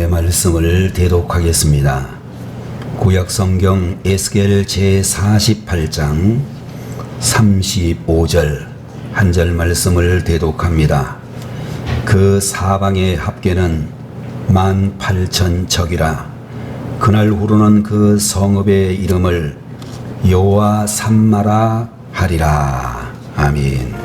하나님의 말씀을 대독하겠습니다. 구약성경 에스겔 제48장 35절 한 절 말씀을 대독합니다. 그 사방의 합계는 18,000척이라. 그날 후로는 그 성읍의 이름을 여호와 삼마라 하리라. 아멘.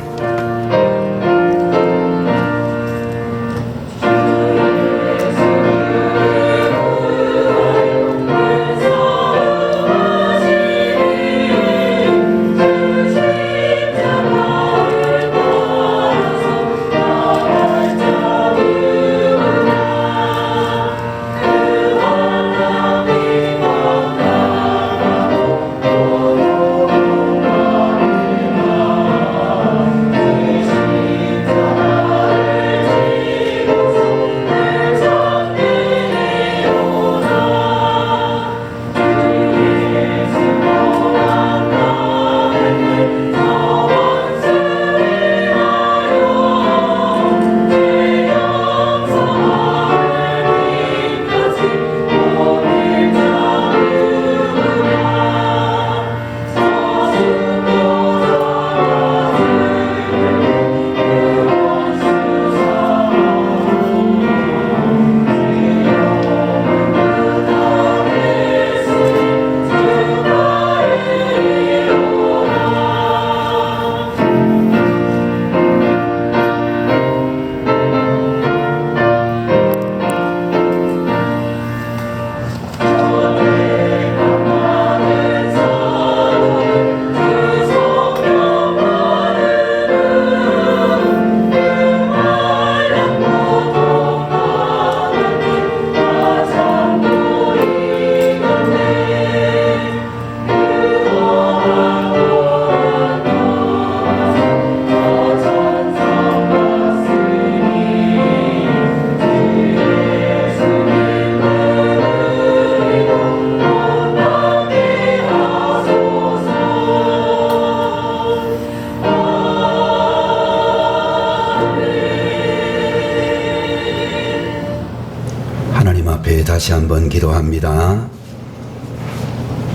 하나님 앞에 다시 한번 기도합니다.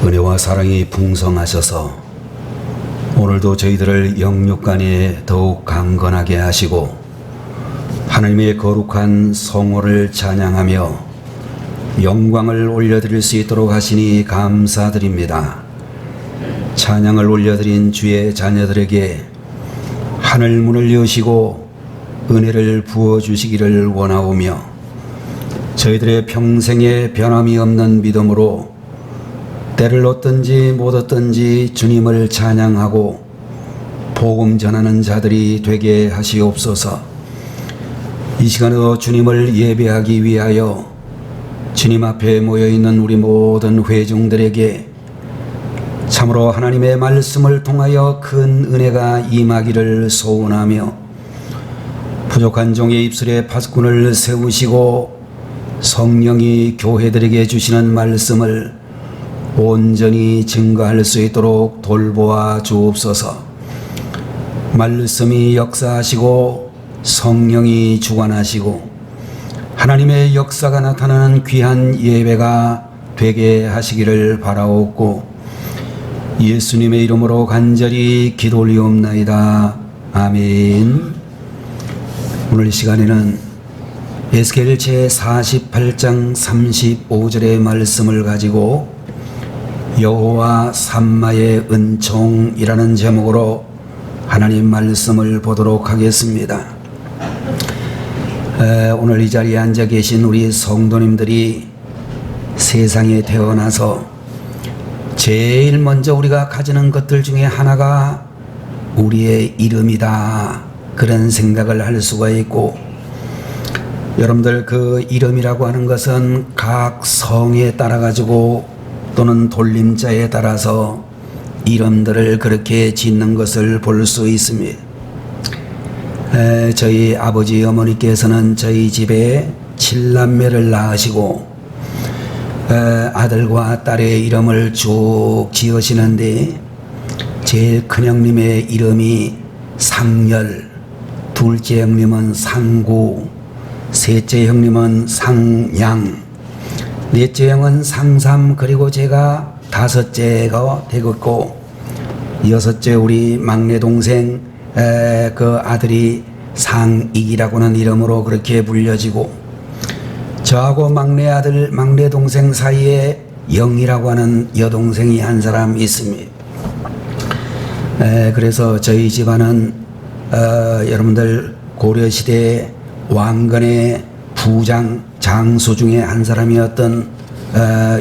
은혜와 사랑이 풍성하셔서 오늘도 저희들을 영육간에 더욱 강건하게 하시고 하나님의 거룩한 성호를 찬양하며 영광을 올려드릴 수 있도록 하시니 감사드립니다. 찬양을 올려드린 주의 자녀들에게 하늘 문을 여시고 은혜를 부어주시기를 원하오며 저희들의 평생에 변함이 없는 믿음으로 때를 얻든지 못 얻든지 주님을 찬양하고 복음 전하는 자들이 되게 하시옵소서. 이 시간에도 주님을 예배하기 위하여 주님 앞에 모여있는 우리 모든 회중들에게 참으로 하나님의 말씀을 통하여 큰 은혜가 임하기를 소원하며 부족한 종의 입술에 파수꾼을 세우시고 성령이 교회들에게 주시는 말씀을 온전히 증거할 수 있도록 돌보아 주옵소서. 말씀이 역사하시고 성령이 주관하시고 하나님의 역사가 나타나는 귀한 예배가 되게 하시기를 바라옵고 예수님의 이름으로 간절히 기도 올리옵나이다. 아멘. 오늘 시간에는 에스겔 제48장 35절의 말씀을 가지고 여호와 삼마의 은총이라는 제목으로 하나님 말씀을 보도록 하겠습니다. 오늘 이 자리에 앉아 계신 우리 성도님들이 세상에 태어나서 제일 먼저 우리가 가지는 것들 중에 하나가 우리의 이름이다, 그런 생각을 할 수가 있고, 여러분들 그 이름이라고 하는 것은 각 성에 따라 가지고 또는 돌림자에 따라서 이름들을 그렇게 짓는 것을 볼 수 있습니다. 저희 아버지 어머니께서는 저희 집에 7남매를 낳으시고 아들과 딸의 이름을 쭉 지으시는데 제일 큰 형님의 이름이 상열, 둘째 형님은 상구, 셋째 형님은 상양, 넷째 형은 상삼, 그리고 제가 다섯째가 되겠고, 여섯째 우리 막내 동생 그 아들이 상익이라고는 이름으로 그렇게 불려지고, 저하고 막내 아들 막내 동생 사이에 영이라고 하는 여동생이 한 사람 있습니다. 그래서 저희 집안은 여러분들 고려시대 왕건의 부장 장수 중에 한 사람이었던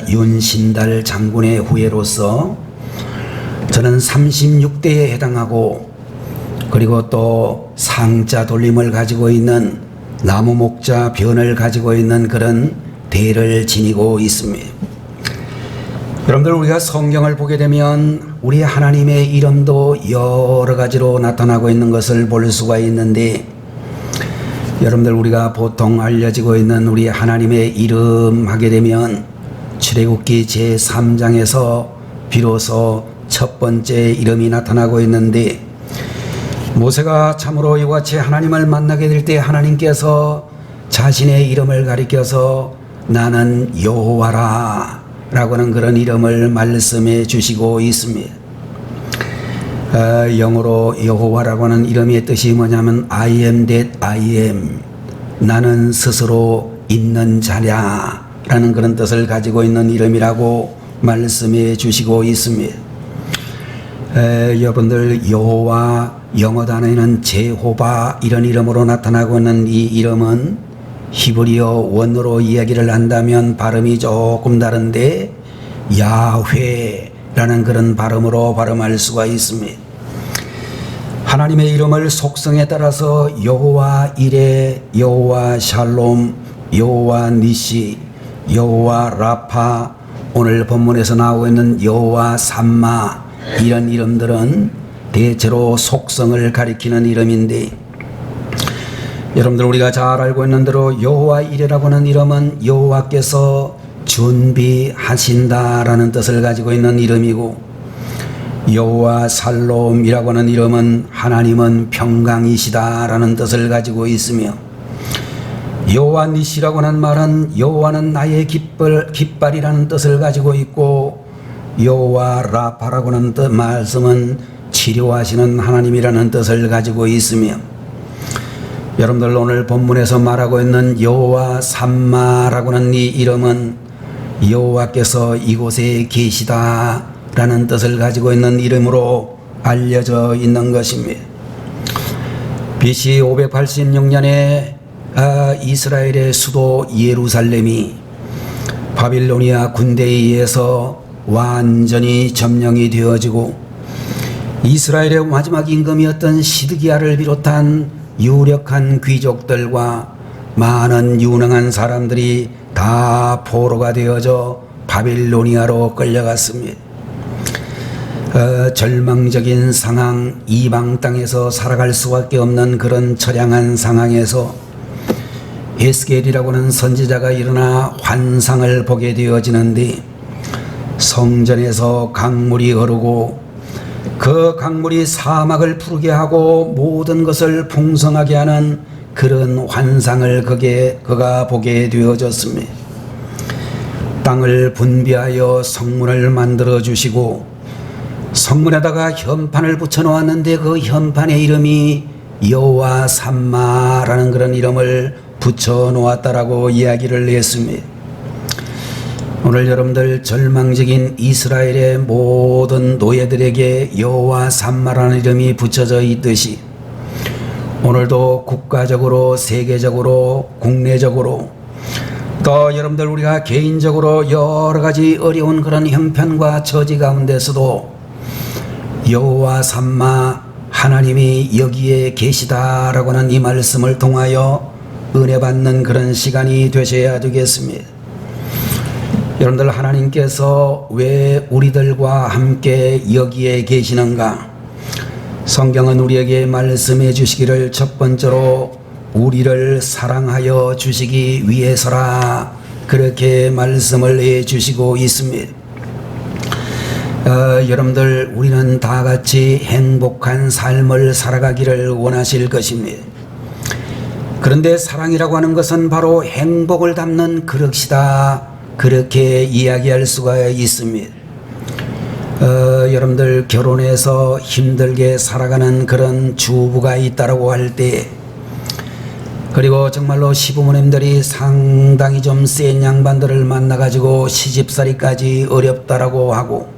윤신달 장군의 후예로서 저는 36대에 해당하고, 그리고 또 상자 돌림을 가지고 있는 나무 목자 변을 가지고 있는 그런 대를 지니고 있습니다. 여러분들, 우리가 성경을 보게 되면 우리 하나님의 이름도 여러 가지로 나타나고 있는 것을 볼 수가 있는데, 여러분들 우리가 보통 알려지고 있는 우리 하나님의 이름 하게 되면 출애굽기 제3장에서 비로소 첫 번째 이름이 나타나고 있는데, 모세가 참으로 이와 같이 하나님을 만나게 될 때 하나님께서 자신의 이름을 가리켜서 나는 여호와라 라고는 그런 이름을 말씀해 주시고 있습니다. 영어로 여호와라고 하는 이름의 뜻이 뭐냐면 I am that I am, 나는 스스로 있는 자냐 라는 그런 뜻을 가지고 있는 이름이라고 말씀해 주시고 있습니다. 여러분들, 여호와 영어 단어에는 제호바 이런 이름으로 나타나고 있는 이 이름은 히브리어 원어로 이야기를 한다면 발음이 조금 다른데 야훼라는 그런 발음으로 발음할 수가 있습니다. 하나님의 이름을 속성에 따라서 여호와 이레, 여호와 샬롬, 여호와 니시, 여호와 라파, 오늘 본문에서 나오고 있는 여호와 삼마, 이런 이름들은 대체로 속성을 가리키는 이름인데, 여러분들 우리가 잘 알고 있는 대로 여호와 이레라고 하는 이름은 여호와께서 준비하신다라는 뜻을 가지고 있는 이름이고, 여호와 살롬이라고 하는 이름은 하나님은 평강이시다라는 뜻을 가지고 있으며, 여호와 니시라고 하는 말은 여호와는 나의 깃발이라는 뜻을 가지고 있고, 여호와 라파라고 하는 말씀은 치료하시는 하나님이라는 뜻을 가지고 있으며, 여러분들 오늘 본문에서 말하고 있는 여호와 삼마라고 하는 이 이름은 여호와께서 이곳에 계시다라는 뜻을 가지고 있는 이름으로 알려져 있는 것입니다. BC 586년에 이스라엘의 수도 예루살렘이 바빌로니아 군대에 의해서 완전히 점령이 되어지고, 이스라엘의 마지막 임금이었던 시드기야를 비롯한 유력한 귀족들과 많은 유능한 사람들이 다 포로가 되어져 바빌로니아로 끌려갔습니다. 절망적인 상황, 이방 땅에서 살아갈 수밖에 없는 그런 처량한 상황에서 에스겔이라고 하는 선지자가 일어나 환상을 보게 되어지는데, 성전에서 강물이 흐르고 그 강물이 사막을 푸르게 하고 모든 것을 풍성하게 하는 그런 환상을 그가 보게 되어졌습니다. 땅을 분비하여 성문을 만들어 주시고, 성문에다가 현판을 붙여 놓았는데 그 현판의 이름이 여호와 삼마라는 그런 이름을 붙여 놓았다라고 이야기를 했습니다. 오늘 여러분들, 절망적인 이스라엘의 모든 노예들에게 여호와 삼마라는 이름이 붙여져 있듯이, 오늘도 국가적으로, 세계적으로, 국내적으로, 또 여러분들 우리가 개인적으로 여러 가지 어려운 그런 형편과 처지 가운데서도 여호와 삼마, 하나님이 여기에 계시다라고 하는 이 말씀을 통하여 은혜 받는 그런 시간이 되셔야 되겠습니다. 여러분들, 하나님께서 왜 우리들과 함께 여기에 계시는가? 성경은 우리에게 말씀해 주시기를 첫 번째로 우리를 사랑하여 주시기 위해서라, 그렇게 말씀을 해 주시고 있습니다. 여러분들, 우리는 다 같이 행복한 삶을 살아가기를 원하실 것입니다. 그런데 사랑이라고 하는 것은 바로 행복을 담는 그릇이다. 그렇게 이야기할 수가 있습니다. 여러분들 결혼해서 힘들게 살아가는 그런 주부가 있다라고 할 때, 그리고 정말로 시부모님들이 상당히 좀 센 양반들을 만나가지고 시집살이까지 어렵다라고 하고,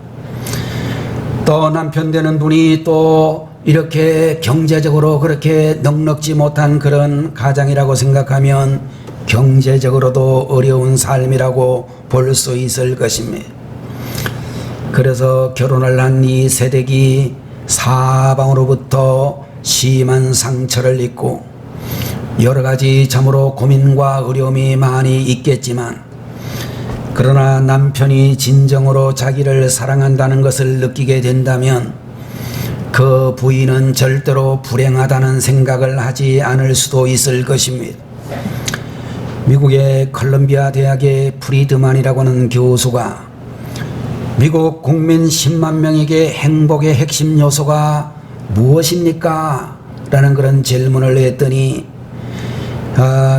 또 남편 되는 분이 또 이렇게 경제적으로 그렇게 넉넉지 못한 그런 가장이라고 생각하면 경제적으로도 어려운 삶이라고 볼 수 있을 것입니다. 그래서 결혼을 한 이 세댁이 사방으로부터 심한 상처를 입고 여러 가지 참으로 고민과 어려움이 많이 있겠지만, 그러나 남편이 진정으로 자기를 사랑한다는 것을 느끼게 된다면 그 부인은 절대로 불행하다는 생각을 하지 않을 수도 있을 것입니다. 미국의 컬럼비아 대학의 프리드만이라고 하는 교수가 미국 국민 10만 명에게 행복의 핵심 요소가 무엇입니까? 라는 그런 질문을 했더니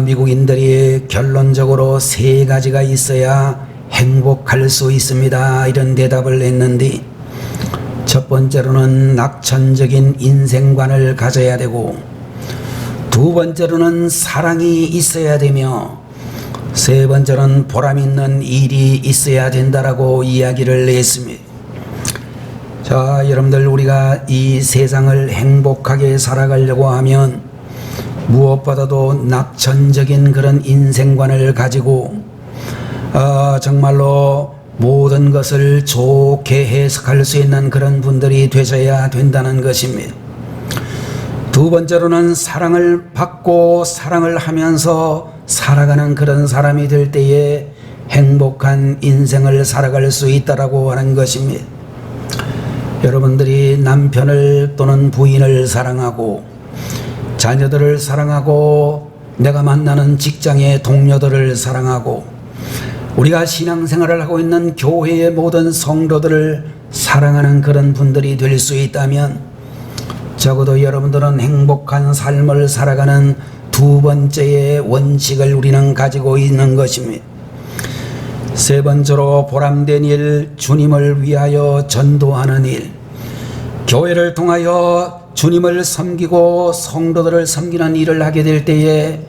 미국인들이 결론적으로 3가지가 있어야 행복할 수 있습니다. 이런 대답을 했는데, 첫 번째로는 낙천적인 인생관을 가져야 되고, 두 번째로는 사랑이 있어야 되며, 세 번째는 보람 있는 일이 있어야 된다라고 이야기를 했습니다. 자, 여러분들, 우리가 이 세상을 행복하게 살아가려고 하면 무엇보다도 낙천적인 그런 인생관을 가지고 정말로 모든 것을 좋게 해석할 수 있는 그런 분들이 되셔야 된다는 것입니다. 두 번째로는 사랑을 받고 사랑을 하면서 살아가는 그런 사람이 될 때에 행복한 인생을 살아갈 수 있다라고 하는 것입니다. 여러분들이 남편을 또는 부인을 사랑하고 자녀들을 사랑하고 내가 만나는 직장의 동료들을 사랑하고 우리가 신앙생활을 하고 있는 교회의 모든 성도들을 사랑하는 그런 분들이 될 수 있다면 적어도 여러분들은 행복한 삶을 살아가는 두 번째의 원칙을 우리는 가지고 있는 것입니다. 세 번째로 보람된 일, 주님을 위하여 전도하는 일, 교회를 통하여 주님을 섬기고 성도들을 섬기는 일을 하게 될 때에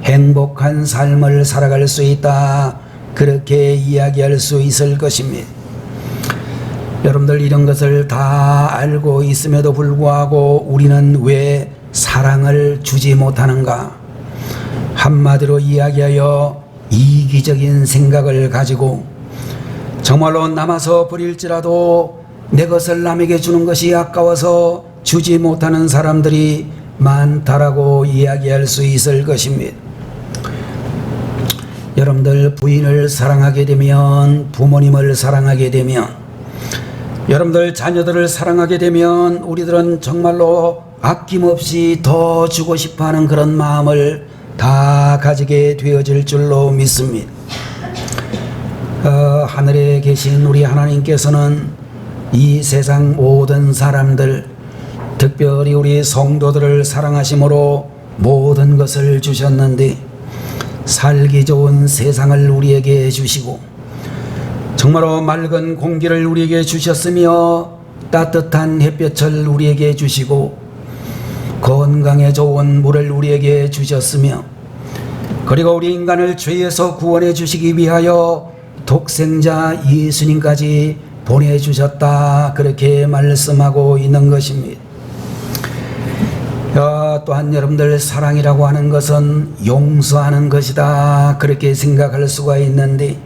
행복한 삶을 살아갈 수 있다. 그렇게 이야기할 수 있을 것입니다. 여러분들 이런 것을 다 알고 있음에도 불구하고 우리는 왜 사랑을 주지 못하는가? 한마디로 이야기하여 이기적인 생각을 가지고 정말로 남아서 버릴지라도 내 것을 남에게 주는 것이 아까워서 주지 못하는 사람들이 많다라고 이야기할 수 있을 것입니다. 여러분들 부인을 사랑하게 되면, 부모님을 사랑하게 되면, 여러분들 자녀들을 사랑하게 되면 우리들은 정말로 아낌없이 더 주고 싶어하는 그런 마음을 다 가지게 되어질 줄로 믿습니다. 하늘에 계신 우리 하나님께서는 이 세상 모든 사람들, 특별히 우리 성도들을 사랑하심으로 모든 것을 주셨는데 살기 좋은 세상을 우리에게 주시고 정말로 맑은 공기를 우리에게 주셨으며 따뜻한 햇볕을 우리에게 주시고 건강에 좋은 물을 우리에게 주셨으며 그리고 우리 인간을 죄에서 구원해 주시기 위하여 독생자 예수님까지 보내주셨다. 그렇게 말씀하고 있는 것입니다. 또한 여러분들 사랑이라고 하는 것은 용서하는 것이다. 그렇게 생각할 수가 있는데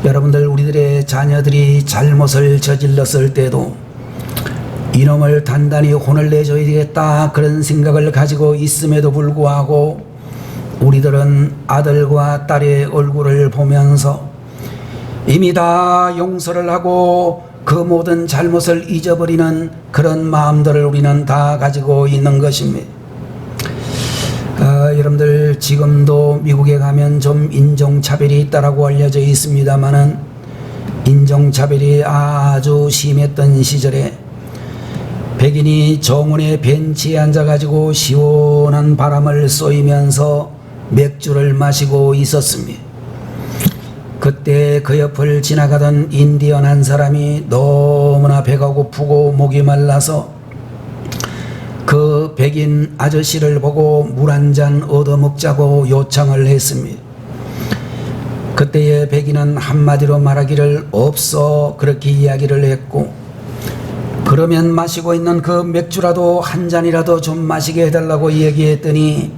여러분들 우리들의 자녀들이 잘못을 저질렀을 때도 이놈을 단단히 혼을 내줘야 되겠다 그런 생각을 가지고 있음에도 불구하고 우리들은 아들과 딸의 얼굴을 보면서 이미 다 용서를 하고 그 모든 잘못을 잊어버리는 그런 마음들을 우리는 다 가지고 있는 것입니다. 여러분들 지금도 미국에 가면 좀 인종차별이 있다라고 알려져 있습니다만은 인종차별이 아주 심했던 시절에 백인이 정원의 벤치에 앉아가지고 시원한 바람을 쏘이면서 맥주를 마시고 있었습니다. 그때 그 옆을 지나가던 인디언 한 사람이 너무나 배가 고프고 목이 말라서 그 백인 아저씨를 보고 물 한 잔 얻어먹자고 요청을 했습니다. 그때의 백인은 한마디로 말하기를 없어 그렇게 이야기를 했고, 그러면 마시고 있는 그 맥주라도 한 잔이라도 좀 마시게 해달라고 얘기했더니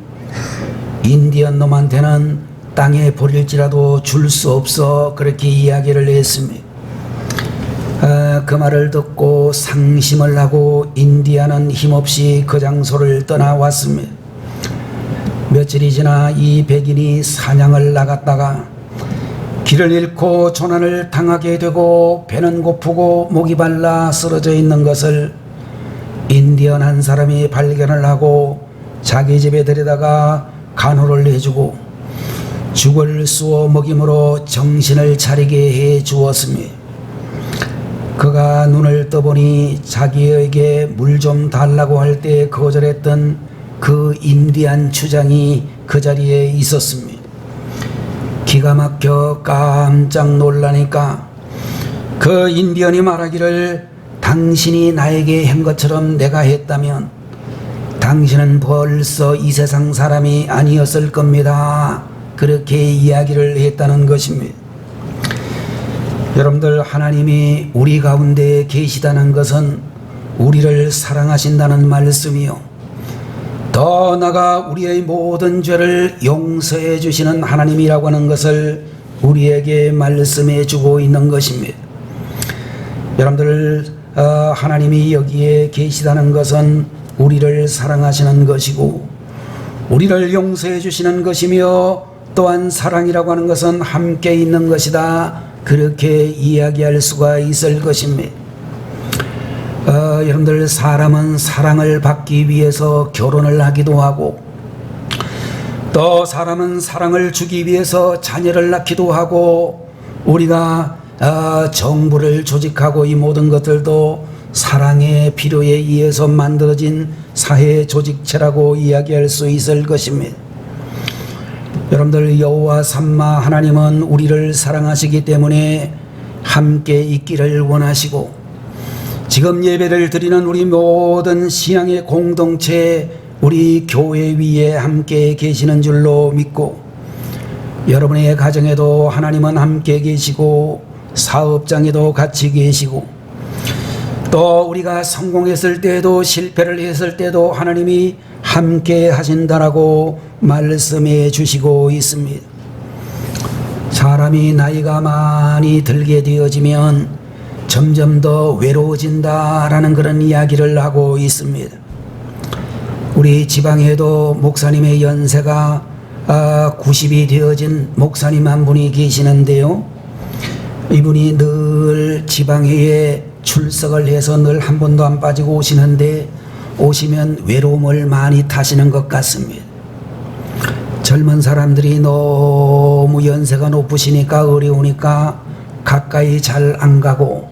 인디언 놈한테는 땅에 버릴지라도 줄 수 없어 그렇게 이야기를 했습니다. 그 말을 듣고 상심을 하고 인디언은 힘없이 그 장소를 떠나왔습니다. 며칠이 지나 이 백인이 사냥을 나갔다가 길을 잃고 조난을 당하게 되고 배는 고프고 목이 말라 쓰러져 있는 것을 인디언 한 사람이 발견을 하고 자기 집에 데려다가 간호를 해주고 죽을 쑤어 먹임으로 정신을 차리게 해 주었습니다. 그가 눈을 떠보니 자기에게 물 좀 달라고 할 때 거절했던 그 인디안 추장이 그 자리에 있었습니다. 기가 막혀 깜짝 놀라니까 그 인디언이 말하기를, 당신이 나에게 한 것처럼 내가 했다면 당신은 벌써 이 세상 사람이 아니었을 겁니다. 그렇게 이야기를 했다는 것입니다. 여러분들, 하나님이 우리 가운데 계시다는 것은 우리를 사랑하신다는 말씀이요, 더 나아가 우리의 모든 죄를 용서해 주시는 하나님이라고 하는 것을 우리에게 말씀해 주고 있는 것입니다. 여러분들, 하나님이 여기에 계시다는 것은 우리를 사랑하시는 것이고 우리를 용서해 주시는 것이며, 또한 사랑이라고 하는 것은 함께 있는 것이다, 그렇게 이야기할 수가 있을 것입니다. 여러분들, 사람은 사랑을 받기 위해서 결혼을 하기도 하고, 또 사람은 사랑을 주기 위해서 자녀를 낳기도 하고, 우리가 정부를 조직하고 이 모든 것들도 사랑의 필요에 의해서 만들어진 사회 조직체라고 이야기할 수 있을 것입니다. 여러분들, 여호와 삼마 하나님은 우리를 사랑하시기 때문에 함께 있기를 원하시고, 지금 예배를 드리는 우리 모든 신앙의 공동체, 우리 교회 위에 함께 계시는 줄로 믿고, 여러분의 가정에도 하나님은 함께 계시고 사업장에도 같이 계시고, 또 우리가 성공했을 때도 실패를 했을 때도 하나님이 함께 하신다라고 말씀해 주시고 있습니다. 사람이 나이가 많이 들게 되어지면 점점 더 외로워진다라는 그런 이야기를 하고 있습니다. 우리 지방에도 목사님의 연세가 90이 되어진 목사님 한 분이 계시는데요, 이분이 늘 지방회에 출석을 해서 늘 한 번도 안 빠지고 오시는데, 오시면 외로움을 많이 타시는 것 같습니다. 젊은 사람들이 너무 연세가 높으시니까 어려우니까 가까이 잘 안 가고,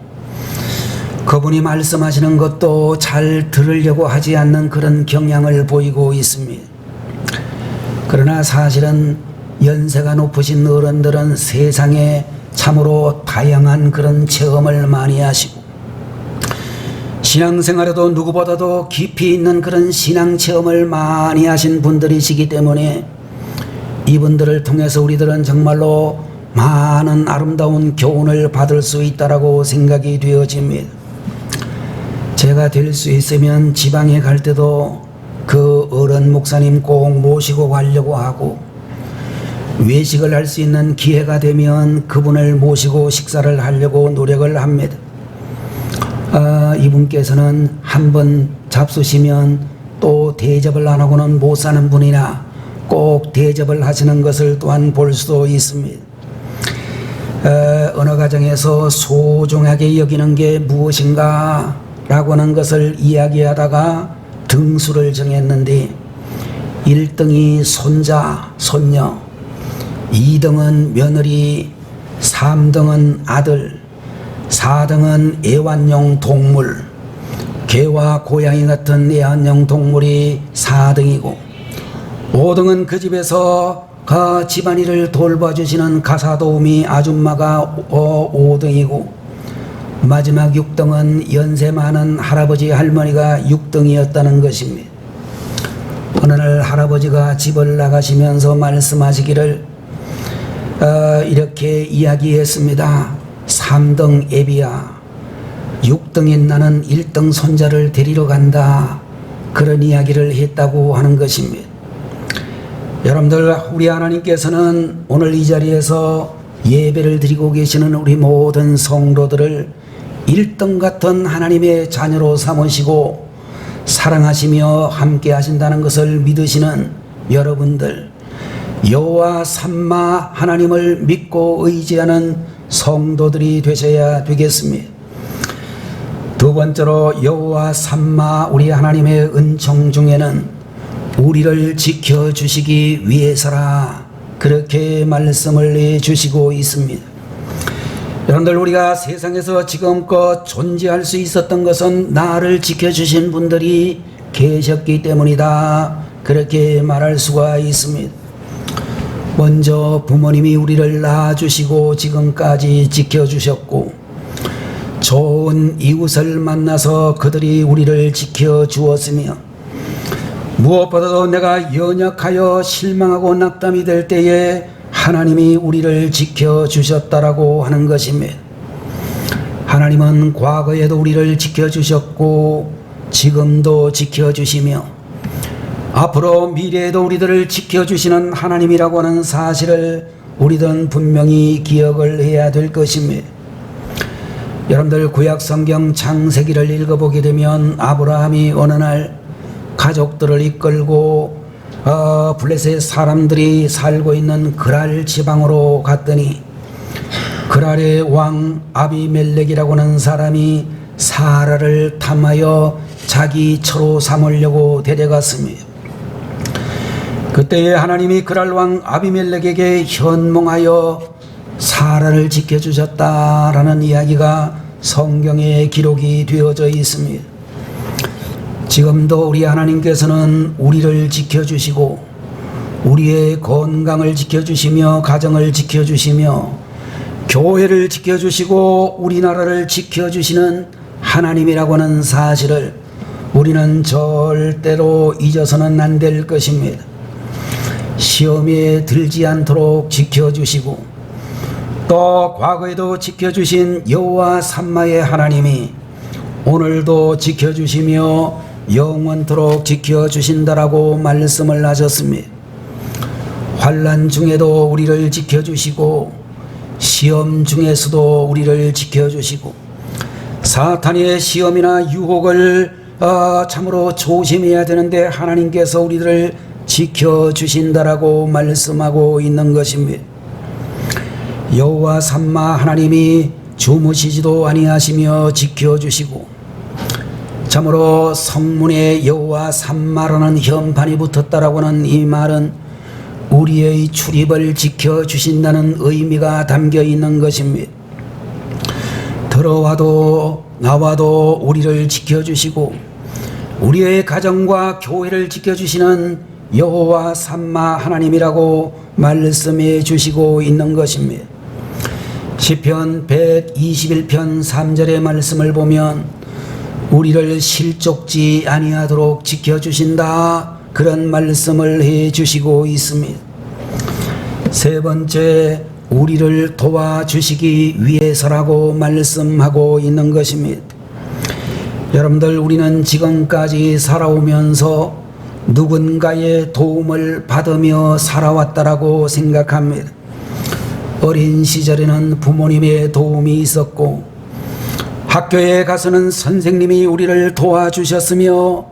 그분이 말씀하시는 것도 잘 들으려고 하지 않는 그런 경향을 보이고 있습니다. 그러나 사실은 연세가 높으신 어른들은 세상에 참으로 다양한 그런 체험을 많이 하시고, 신앙생활에도 누구보다도 깊이 있는 그런 신앙 체험을 많이 하신 분들이시기 때문에 이분들을 통해서 우리들은 정말로 많은 아름다운 교훈을 받을 수 있다라고 생각이 되어집니다. 제가 될 수 있으면 지방에 갈 때도 그 어른 목사님 꼭 모시고 가려고 하고, 외식을 할 수 있는 기회가 되면 그분을 모시고 식사를 하려고 노력을 합니다. 이분께서는 한번 잡수시면 또 대접을 안 하고는 못 사는 분이나 꼭 대접을 하시는 것을 또한 볼 수도 있습니다. 어느 가정에서 소중하게 여기는 게 무엇인가 라고 하는 것을 이야기하다가 등수를 정했는데, 1등이 손자, 손녀, 2등은 며느리, 3등은 아들, 4등은 애완용 동물, 개와 고양이 같은 애완용 동물이 4등이고 5등은 그 집에서 그 집안일을 돌봐주시는 가사도우미 아줌마가 5등이고 마지막 6등은 연세 많은 할아버지 할머니가 6등이었다는 것입니다. 어느 날 할아버지가 집을 나가시면서 말씀하시기를 이렇게 이야기했습니다. 3등 애비야, 6등인 나는 1등 손자를 데리러 간다. 그런 이야기를 했다고 하는 것입니다. 여러분들, 우리 하나님께서는 오늘 이 자리에서 예배를 드리고 계시는 우리 모든 성도들을 1등 같은 하나님의 자녀로 삼으시고 사랑하시며 함께 하신다는 것을 믿으시는 여러분들, 여호와 삼마 하나님을 믿고 의지하는 성도들이 되셔야 되겠습니다. 두 번째로, 여호와 삼마 우리 하나님의 은총 중에는 우리를 지켜주시기 위해서라, 그렇게 말씀을 해주시고 있습니다. 여러분들, 우리가 세상에서 지금껏 존재할 수 있었던 것은 나를 지켜주신 분들이 계셨기 때문이다, 그렇게 말할 수가 있습니다. 먼저 부모님이 우리를 낳아주시고 지금까지 지켜주셨고, 좋은 이웃을 만나서 그들이 우리를 지켜주었으며, 무엇보다도 내가 연약하여 실망하고 낙담이 될 때에 하나님이 우리를 지켜주셨다라고 하는 것입니다. 하나님은 과거에도 우리를 지켜주셨고 지금도 지켜주시며 앞으로 미래에도 우리들을 지켜주시는 하나님이라고 하는 사실을 우리들은 분명히 기억을 해야 될 것입니다. 여러분들, 구약 성경 창세기를 읽어보게 되면 아브라함이 어느 날 가족들을 이끌고 블레셋 사람들이 살고 있는 그랄 지방으로 갔더니 그랄의 왕 아비멜렉이라고 하는 사람이 사라를 탐하여 자기 처로 삼으려고 데려갔습니다. 그때에 하나님이 그랄 왕 아비멜렉에게 현몽하여 사라를 지켜주셨다라는 이야기가 성경에 기록이 되어져 있습니다. 지금도 우리 하나님께서는 우리를 지켜주시고 우리의 건강을 지켜주시며 가정을 지켜주시며 교회를 지켜주시고 우리나라를 지켜주시는 하나님이라고 하는 사실을 우리는 절대로 잊어서는 안 될 것입니다. 시험에 들지 않도록 지켜주시고 또 과거에도 지켜주신 여호와 삼마의 하나님이 오늘도 지켜주시며 영원토록 지켜주신다라고 말씀을 하셨습니다. 환난 중에도 우리를 지켜주시고 시험 중에서도 우리를 지켜주시고 사탄의 시험이나 유혹을 참으로 조심해야 되는데 하나님께서 우리들을 지켜주신다라고 말씀하고 있는 것입니다. 여호와 삼마 하나님이 주무시지도 아니하시며 지켜주시고 참으로 성문에 여호와 삼마라는 현판이 붙었다라고 하는 이 말은 우리의 출입을 지켜주신다는 의미가 담겨 있는 것입니다. 들어와도 나와도 우리를 지켜주시고 우리의 가정과 교회를 지켜주시는 여호와 삼마 하나님이라고 말씀해 주시고 있는 것입니다. 시편 121편 3절의 말씀을 보면 우리를 실족지 아니하도록 지켜주신다, 그런 말씀을 해주시고 있습니다. 세 번째, 우리를 도와주시기 위해서라고 말씀하고 있는 것입니다. 여러분들, 우리는 지금까지 살아오면서 누군가의 도움을 받으며 살아왔다라고 생각합니다. 어린 시절에는 부모님의 도움이 있었고 학교에 가서는 선생님이 우리를 도와주셨으며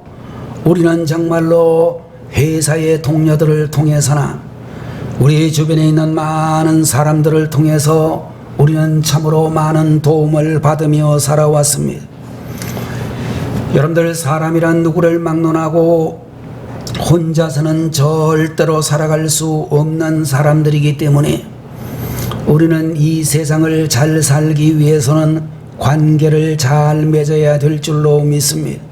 우리는 정말로 회사의 동료들을 통해서나 우리 주변에 있는 많은 사람들을 통해서 우리는 참으로 많은 도움을 받으며 살아왔습니다. 여러분들, 사람이란 누구를 막론하고 혼자서는 절대로 살아갈 수 없는 사람들이기 때문에 우리는 이 세상을 잘 살기 위해서는 관계를 잘 맺어야 될 줄로 믿습니다.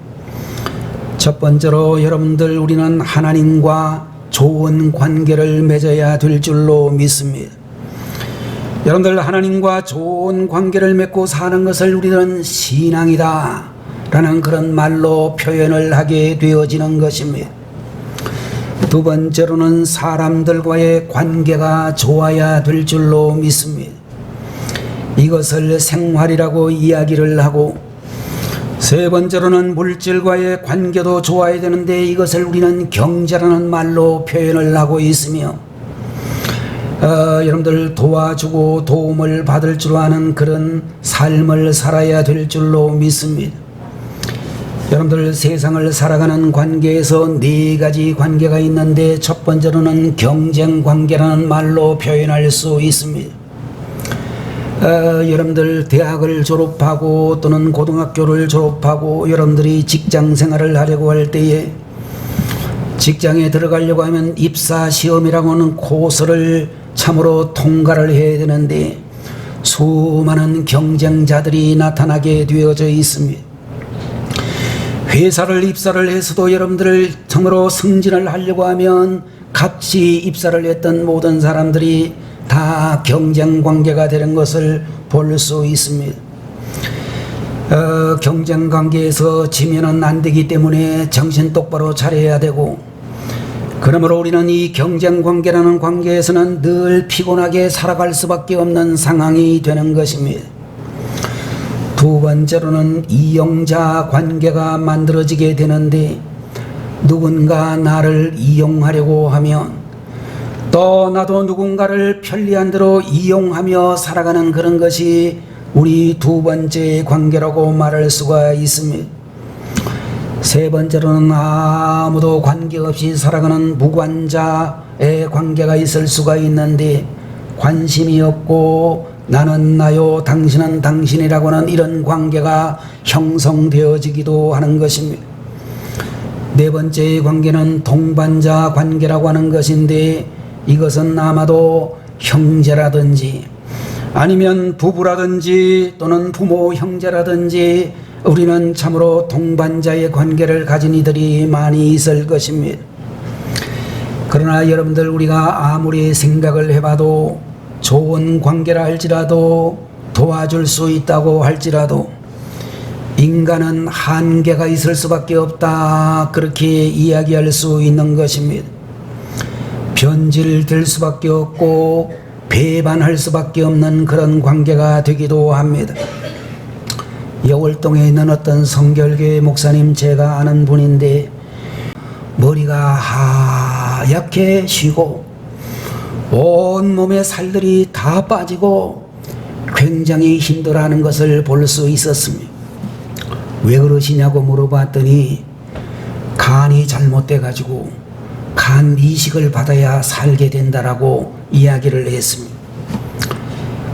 첫 번째로 여러분들, 우리는 하나님과 좋은 관계를 맺어야 될 줄로 믿습니다. 여러분들, 하나님과 좋은 관계를 맺고 사는 것을 우리는 신앙이다 라는 그런 말로 표현을 하게 되어지는 것입니다. 두 번째로는 사람들과의 관계가 좋아야 될 줄로 믿습니다. 이것을 생활이라고 이야기를 하고, 세 번째로는 물질과의 관계도 좋아야 되는데 이것을 우리는 경제라는 말로 표현을 하고 있으며, 여러분들 도와주고 도움을 받을 줄 아는 그런 삶을 살아야 될 줄로 믿습니다. 여러분들, 세상을 살아가는 관계에서 네 가지 관계가 있는데 첫 번째로는 경쟁 관계라는 말로 표현할 수 있습니다. 여러분들 대학을 졸업하고 또는 고등학교를 졸업하고 여러분들이 직장 생활을 하려고 할 때에 직장에 들어가려고 하면 입사 시험이라고 하는 코스를 참으로 통과를 해야 되는데 수많은 경쟁자들이 나타나게 되어져 있습니다. 회사를 입사를 해서도 여러분들 참으로 승진을 하려고 하면 같이 입사를 했던 모든 사람들이 다 경쟁 관계가 되는 것을 볼 수 있습니다. 경쟁 관계에서 지면은 안 되기 때문에 정신 똑바로 차려야 되고, 그러므로 우리는 이 경쟁 관계라는 관계에서는 늘 피곤하게 살아갈 수밖에 없는 상황이 되는 것입니다. 두 번째로는 이용자 관계가 만들어지게 되는데, 누군가 나를 이용하려고 하면 또 나도 누군가를 편리한 대로 이용하며 살아가는 그런 것이 우리 두 번째 관계라고 말할 수가 있습니다. 세 번째로는 아무도 관계없이 살아가는 무관자의 관계가 있을 수가 있는데, 관심이 없고 나는 나요 당신은 당신이라고 하는 이런 관계가 형성되어지기도 하는 것입니다. 네 번째의 관계는 동반자 관계라고 하는 것인데, 이것은 아마도 형제라든지 아니면 부부라든지 또는 부모 형제라든지 우리는 참으로 동반자의 관계를 가진 이들이 많이 있을 것입니다. 그러나 여러분들, 우리가 아무리 생각을 해봐도 좋은 관계라 할지라도 도와줄 수 있다고 할지라도 인간은 한계가 있을 수밖에 없다, 그렇게 이야기할 수 있는 것입니다. 변질될 수밖에 없고 배반할 수밖에 없는 그런 관계가 되기도 합니다. 여월동에 있는 어떤 성결교회 목사님, 제가 아는 분인데 머리가 하얗게 쉬고 온몸에 살들이 다 빠지고 굉장히 힘들어하는 것을 볼 수 있었습니다. 왜 그러시냐고 물어봤더니 간이 잘못돼 가지고 간 이식을 받아야 살게 된다라고 이야기를 했습니다.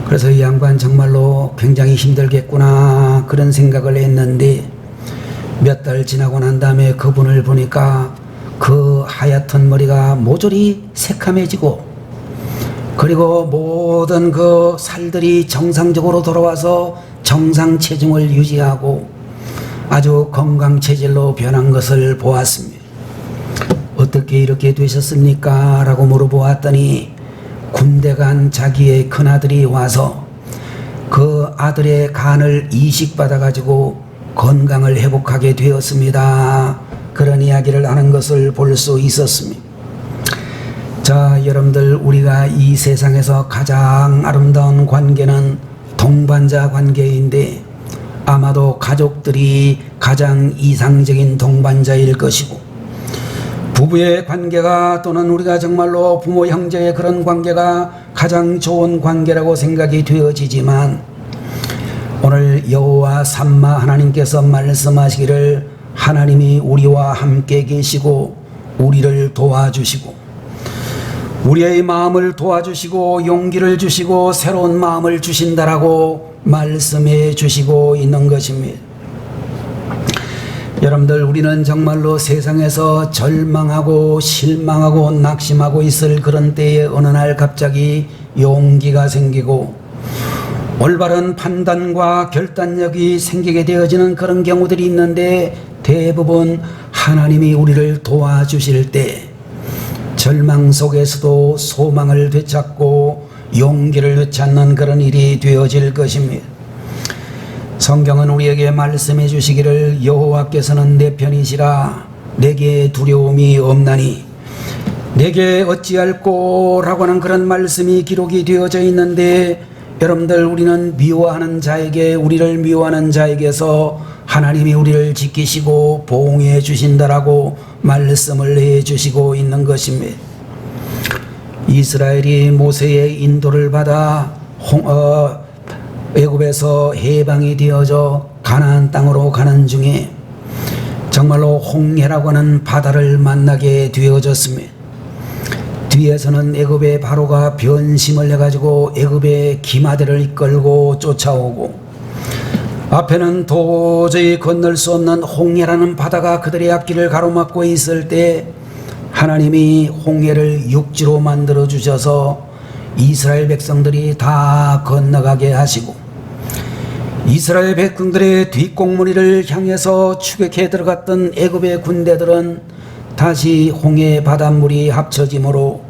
그래서 이 양반 정말로 굉장히 힘들겠구나 그런 생각을 했는데, 몇 달 지나고 난 다음에 그분을 보니까 그 하얗던 머리가 모조리 새카매지고, 그리고 모든 그 살들이 정상적으로 돌아와서 정상 체중을 유지하고 아주 건강 체질로 변한 것을 보았습니다. 어떻게 이렇게 되셨습니까? 라고 물어보았더니 군대 간 자기의 큰아들이 와서 그 아들의 간을 이식받아 가지고 건강을 회복하게 되었습니다. 그런 이야기를 하는 것을 볼 수 있었습니다. 자, 여러분들, 우리가 이 세상에서 가장 아름다운 관계는 동반자 관계인데 아마도 가족들이 가장 이상적인 동반자일 것이고, 부부의 관계가 또는 우리가 정말로 부모 형제의 그런 관계가 가장 좋은 관계라고 생각이 되어지지만, 오늘 여호와 삼마 하나님께서 말씀하시기를 하나님이 우리와 함께 계시고 우리를 도와주시고 우리의 마음을 도와주시고 용기를 주시고 새로운 마음을 주신다라고 말씀해 주시고 있는 것입니다. 여러분들, 우리는 정말로 세상에서 절망하고 실망하고 낙심하고 있을 그런 때에 어느 날 갑자기 용기가 생기고 올바른 판단과 결단력이 생기게 되어지는 그런 경우들이 있는데, 대부분 하나님이 우리를 도와주실 때 절망 속에서도 소망을 되찾고 용기를 되찾는 그런 일이 되어질 것입니다. 성경은 우리에게 말씀해 주시기를 여호와께서는 내 편이시라 내게 두려움이 없나니 내게 어찌할꼬 라고 하는 그런 말씀이 기록이 되어져 있는데, 여러분들, 우리는 미워하는 자에게, 우리를 미워하는 자에게서 하나님이 우리를 지키시고 보호해 주신다라고 말씀을 해 주시고 있는 것입니다. 이스라엘이 모세의 인도를 받아 애굽에서 해방이 되어져 가나안 땅으로 가는 중에 정말로 홍해라고 하는 바다를 만나게 되어졌습니다. 뒤에서는 애굽의 바로가 변심을 해가지고 애굽의 기마대를 이끌고 쫓아오고, 앞에는 도저히 건널 수 없는 홍해라는 바다가 그들의 앞길을 가로막고 있을 때 하나님이 홍해를 육지로 만들어 주셔서 이스라엘 백성들이 다 건너가게 하시고, 이스라엘 백성들의 뒷공무니를 향해서 추격해 들어갔던 애굽의 군대들은 다시 홍해 바닷물이 합쳐짐으로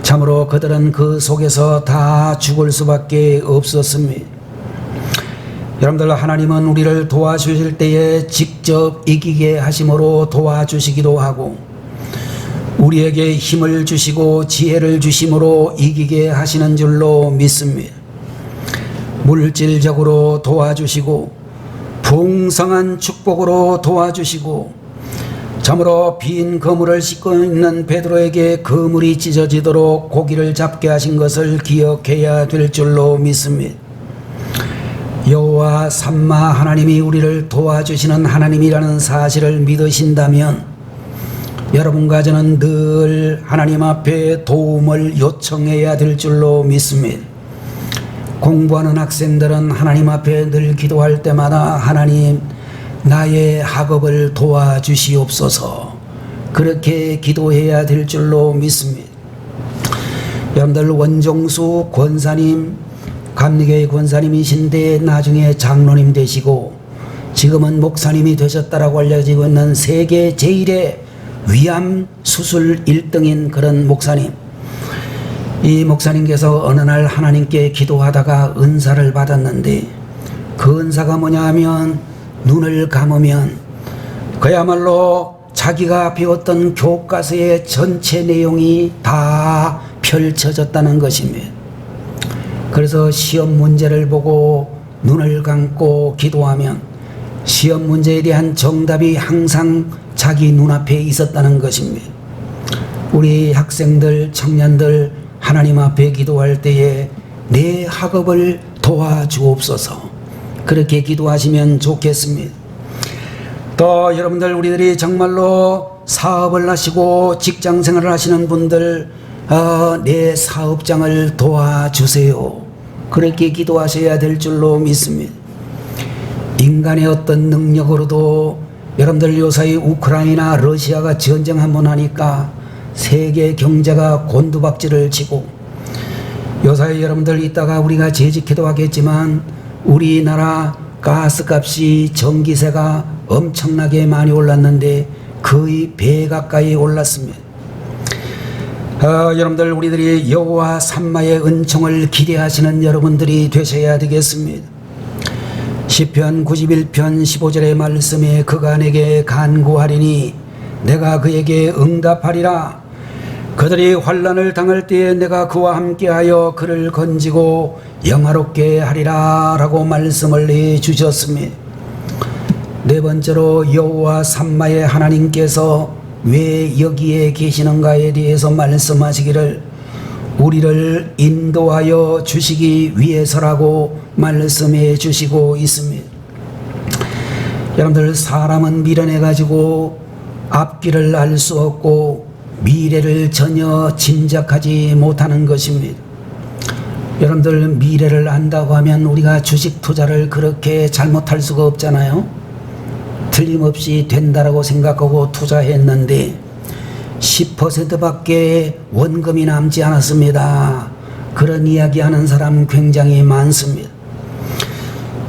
참으로 그들은 그 속에서 다 죽을 수밖에 없었습니다. 여러분들, 하나님은 우리를 도와주실 때에 직접 이기게 하심으로 도와주시기도 하고, 우리에게 힘을 주시고 지혜를 주심으로 이기게 하시는 줄로 믿습니다. 물질적으로 도와주시고 풍성한 축복으로 도와주시고, 참으로 빈 그물을 싣고 있는 베드로에게 그물이 찢어지도록 고기를 잡게 하신 것을 기억해야 될 줄로 믿습니다. 여호와 삼마 하나님이 우리를 도와주시는 하나님이라는 사실을 믿으신다면 여러분과 저는 늘 하나님 앞에 도움을 요청해야 될 줄로 믿습니다. 공부하는 학생들은 하나님 앞에 늘 기도할 때마다 하나님, 나의 학업을 도와주시옵소서, 그렇게 기도해야 될 줄로 믿습니다. 여러분들, 원종수 권사님, 감리교회 권사님이신데 나중에 장로님 되시고 지금은 목사님이 되셨다라고 알려지고 있는 세계 제1의 위암 수술 1등인 그런 목사님, 이 목사님께서 어느 날 하나님께 기도하다가 은사를 받았는데, 그 은사가 뭐냐 하면 눈을 감으면 그야말로 자기가 배웠던 교과서의 전체 내용이 다 펼쳐졌다는 것입니다. 그래서 시험 문제를 보고 눈을 감고 기도하면 시험 문제에 대한 정답이 항상 자기 눈앞에 있었다는 것입니다. 우리 학생들, 청년들, 하나님 앞에 기도할 때에 내 학업을 도와주옵소서, 그렇게 기도하시면 좋겠습니다. 또 여러분들, 우리들이 정말로 사업을 하시고 직장생활을 하시는 분들, 내 사업장을 도와주세요, 그렇게 기도하셔야 될 줄로 믿습니다. 인간의 어떤 능력으로도, 여러분들, 요사이 우크라이나 러시아가 전쟁 한번 하니까 세계 경제가 곤두박질을 치고, 요사이 여러분들 이따가 우리가 재직해도 하겠지만 우리나라 가스값이, 전기세가 엄청나게 많이 올랐는데 거의 배 가까이 올랐습니다. 여러분들, 우리들이 여호와 삼마의 은총을 기대하시는 여러분들이 되셔야 되겠습니다. 시편 91편 15절의 말씀에 그가 내게 간구하리니 내가 그에게 응답하리라. 그들이 환난을 당할 때에 내가 그와 함께하여 그를 건지고 영화롭게 하리라 라고 말씀을 해주셨습니다. 네 번째로, 여호와 삼마의 하나님께서 왜 여기에 계시는가에 대해서 말씀하시기를 우리를 인도하여 주시기 위해서라고 말씀해 주시고 있습니다. 여러분들, 사람은 미련해 가지고 앞길을 알 수 없고 미래를 전혀 짐작하지 못하는 것입니다. 여러분들, 미래를 안다고 하면 우리가 주식 투자를 그렇게 잘못할 수가 없잖아요. 틀림없이 된다라고 생각하고 투자했는데 10%밖에 원금이 남지 않았습니다. 그런 이야기하는 사람 굉장히 많습니다.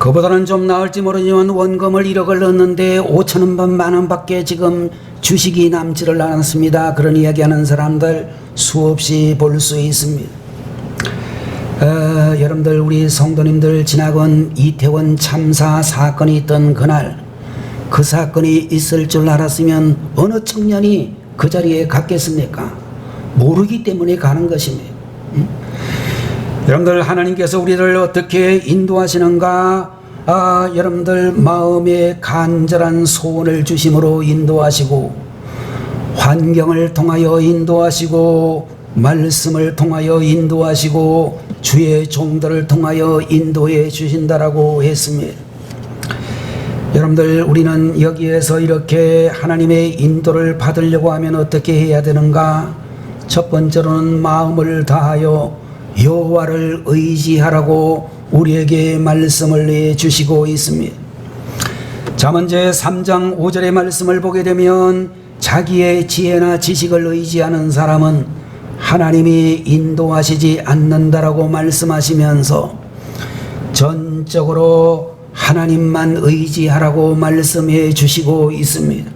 그보다는 좀 나을지 모르지만 원금을 1억을 넣었는데 5천원 반 만원밖에 지금 주식이 남지를 않았습니다. 그런 이야기하는 사람들 수없이 볼 수 있습니다. 여러분들, 우리 성도님들, 지나간 이태원 참사 사건이 있던 그날, 그 사건이 있을 줄 알았으면 어느 청년이 그 자리에 갔겠습니까? 모르기 때문에 가는 것입니다. 여러분들, 하나님께서 우리를 어떻게 인도하시는가? 여러분들, 마음에 간절한 소원을 주심으로 인도하시고, 환경을 통하여 인도하시고, 말씀을 통하여 인도하시고, 주의 종들을 통하여 인도해 주신다라고 했습니다. 여러분들, 우리는 여기에서 이렇게 하나님의 인도를 받으려고 하면 어떻게 해야 되는가? 첫 번째로는 마음을 다하여 여호와를 의지하라고 우리에게 말씀을 내주시고 있습니다. 잠언제 3장 5절의 말씀을 보게 되면 자기의 지혜나 지식을 의지하는 사람은 하나님이 인도하시지 않는다라고 말씀하시면서 전적으로 하나님만 의지하라고 말씀해 주시고 있습니다.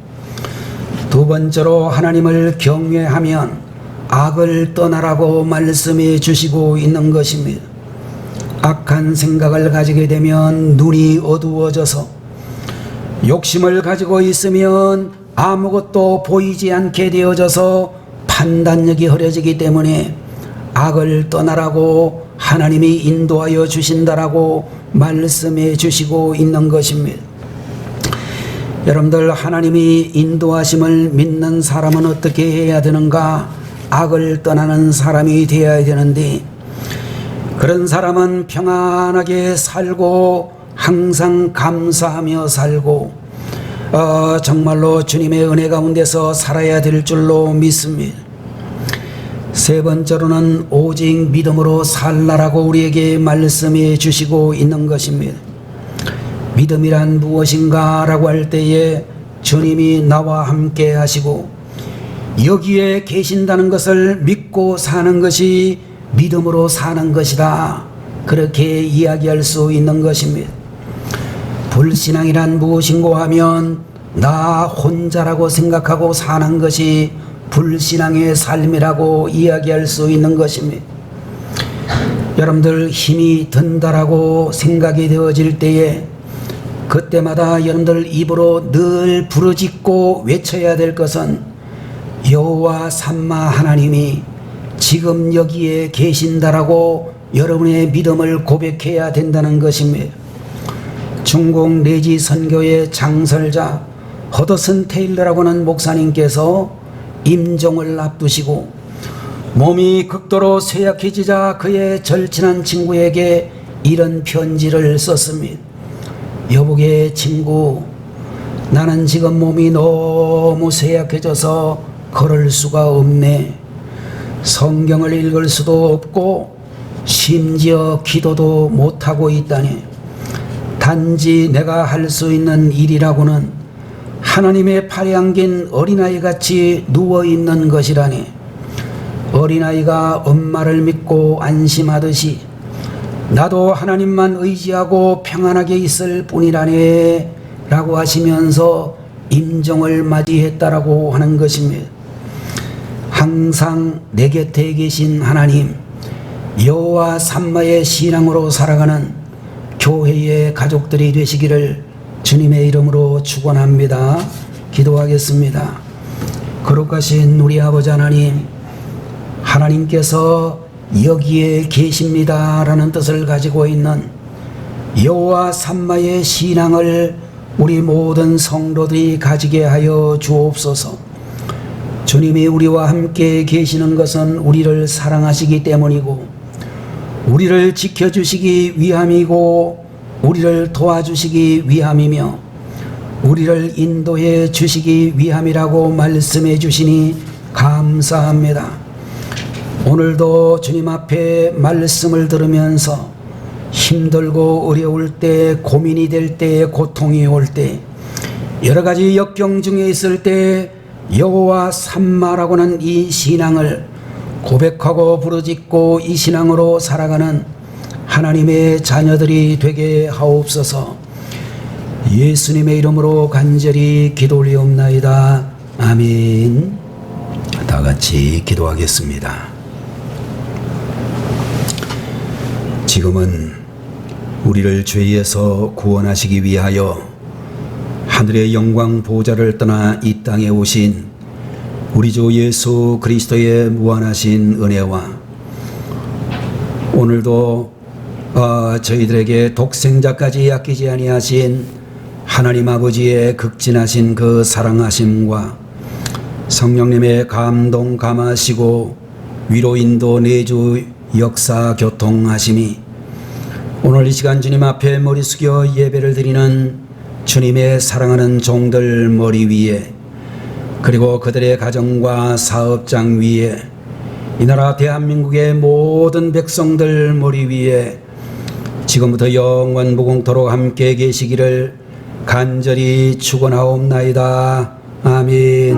두 번째로 하나님을 경외하면 악을 떠나라고 말씀해 주시고 있는 것입니다. 악한 생각을 가지게 되면 눈이 어두워져서 욕심을 가지고 있으면 아무것도 보이지 않게 되어져서 판단력이 흐려지기 때문에 악을 떠나라고 하나님이 인도하여 주신다라고 말씀해 주시고 있는 것입니다. 여러분들, 하나님이 인도하심을 믿는 사람은 어떻게 해야 되는가? 악을 떠나는 사람이 되어야 되는데, 그런 사람은 평안하게 살고 항상 감사하며 살고 정말로 주님의 은혜 가운데서 살아야 될 줄로 믿습니다. 세 번째로는 오직 믿음으로 살라라고 우리에게 말씀해 주시고 있는 것입니다. 믿음이란 무엇인가 라고 할 때에 주님이 나와 함께 하시고 여기에 계신다는 것을 믿고 사는 것이 믿음으로 사는 것이다, 그렇게 이야기할 수 있는 것입니다. 불신앙이란 무엇인고 하면 나 혼자라고 생각하고 사는 것이 불신앙의 삶이라고 이야기할 수 있는 것입니다. 여러분들, 힘이 든다라고 생각이 되어질 때에 그때마다 여러분들 입으로 늘 부르짖고 외쳐야 될 것은 여호와 삼마 하나님이 지금 여기에 계신다라고 여러분의 믿음을 고백해야 된다는 것입니다. 중국 내지 선교의 장설자 허더슨 테일러라고 하는 목사님께서 임종을 앞두시고 몸이 극도로 쇠약해지자 그의 절친한 친구에게 이런 편지를 썼습니다. 여보게 친구, 나는 지금 몸이 너무 쇠약해져서 걸을 수가 없네. 성경을 읽을 수도 없고 심지어 기도도 못하고 있다니. 단지 내가 할 수 있는 일이라고는 하나님의 팔에 안긴 어린아이같이 누워있는 것이라니. 어린아이가 엄마를 믿고 안심하듯이 나도 하나님만 의지하고 평안하게 있을 뿐이라네 라고 하시면서 임종을 맞이했다라고 하는 것입니다. 항상 내 곁에 계신 하나님, 여호와 삼마의 신앙으로 살아가는 교회의 가족들이 되시기를 주님의 이름으로 축원합니다. 기도하겠습니다. 거룩하신 우리 아버지 하나님, 하나님께서 여기에 계십니다 라는 뜻을 가지고 있는 여호와 삼마의 신앙을 우리 모든 성도들이 가지게 하여 주옵소서. 주님이 우리와 함께 계시는 것은 우리를 사랑하시기 때문이고 우리를 지켜주시기 위함이고 우리를 도와주시기 위함이며 우리를 인도해 주시기 위함이라고 말씀해 주시니 감사합니다. 오늘도 주님 앞에 말씀을 들으면서 힘들고 어려울 때, 고민이 될 때, 고통이 올 때, 여러 가지 역경 중에 있을 때 여호와 삼마라고 하는 이 신앙을 고백하고 부르짖고 이 신앙으로 살아가는 하나님의 자녀들이 되게 하옵소서. 예수님의 이름으로 간절히 기도 올리옵나이다. 아멘. 다 같이 기도하겠습니다. 지금은 우리를 죄에서 구원하시기 위하여 하늘의 영광 보좌를 떠나 이 땅에 오신 우리 주 예수 그리스도의 무한하신 은혜와 오늘도 저희들에게 독생자까지 아끼지 아니하신 하나님 아버지의 극진하신 그 사랑하심과 성령님의 감동 감하시고 위로 인도 내주 역사 교통하심이 오늘 이 시간 주님 앞에 머리 숙여 예배를 드리는 주님의 사랑하는 종들 머리 위에 그리고 그들의 가정과 사업장 위에 이 나라 대한민국의 모든 백성들 머리 위에 지금부터 영원 무궁토록 함께 계시기를 간절히 축원하옵나이다. 아멘.